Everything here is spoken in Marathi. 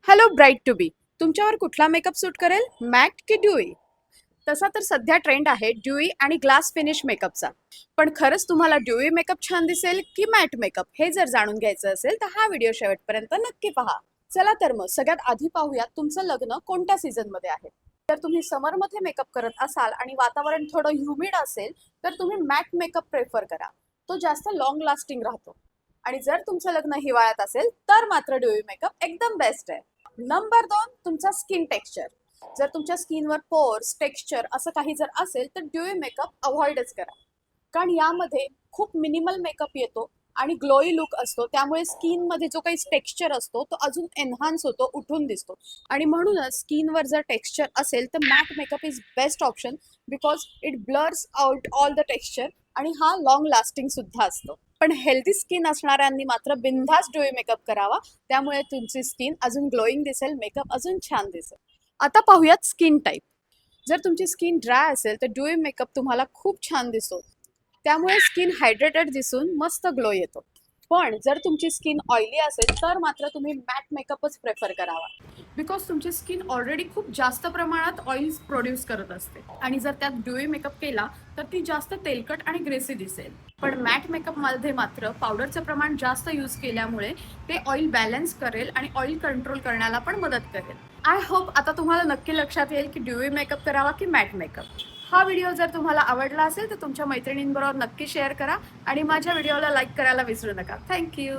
Hello bright to be. तुमच्यावर कुठला मेकअप सूट करेल, मॅट की ड्यूई? तसा तर सध्या ट्रेंड आहे ड्यूई आणि ग्लास फिनिश मेकअपचा. पण खरंच तुम्हाला ड्यूई मेकअप छान दिसेल की मॅट मेकअप, हे जर जाणून घ्यायचं असेल तर हा व्हिडिओ शेवटपर्यंत नक्की पहा. चला तर मग सगळ्यात आधी पाहूयात तुमचं लग्न कोणत्या सीझनमध्ये आहे. जर तुम्ही समरमध्ये मेकअप करत असाल आणि वातावरण थोडं ह्युमिड असेल तर तुम्ही मॅट मेकअप प्रेफर करा. तो जास्त लॉंग लास्टिंग राहतो. आणि जर तुमचं लग्न हिवाळ्यात असेल तर मात्र ड्यूई मेकअप एकदम बेस्ट आहे. नंबर 2, तुमचा स्किन टेक्स्चर. जर तुमच्या स्किनवर पोर्स, टेक्स्चर असं काही जर असेल तर ड्यूई मेकअप अवॉइडच करा. कारण यामध्ये खूप मिनिमल मेकअप येतो आणि ग्लोई लुक असतो, त्यामुळे स्किनमध्ये जो काही टेक्स्चर असतो तो अजून एनहान्स होतो, उठून दिसतो. आणि म्हणूनच स्किनवर जर टेक्स्चर असेल तर matte makeup is best option, because it blurs out all the texture आणि हा लॉंग लास्टिंग सुद्धा असतो. पण हेल्दी स्किन असणाऱ्यांनी मात्र बिनधास्त ड्यूई मेकअप करावा, त्यामुळे तुमची स्किन अजून ग्लोईंग दिसेल, मेकअप अजून छान दिसेल. आता पाहूयात स्किन टाईप. जर तुमची स्किन ड्राय असेल तर ड्यूई मेकअप तुम्हाला खूप छान दिसतो, त्यामुळे स्किन हायड्रेटेड दिसून मस्त ग्लो येतो. पण जर तुमची स्किन ऑइली असेल तर मात्र तुम्ही मॅट मेकअपच प्रेफर करावा, बिकॉज तुमची स्किन ऑलरेडी खूप जास्त प्रमाणात ऑइल प्रोड्यूस करत असते आणि जर त्यात ड्यूई मेकअप केला तर ती जास्त तेलकट आणि ग्रेसी दिसेल. पण मॅट मेकअपमध्ये मात्र पावडरचं प्रमाण जास्त यूज केल्यामुळे ते ऑइल बॅलन्स करेल आणि ऑइल कंट्रोल करण्याला पण मदत करेल. आय होप आता तुम्हाला नक्की लक्षात येईल की ड्यूई मेकअप करावा की मॅट मेकअप. हा व्हिडिओ जर तुम्हाला आवडला असेल तर तुमच्या मैत्रिणींबरोबर नक्की शेअर करा आणि माझ्या व्हिडिओला लाईक करायला विसरू नका. थँक्यू.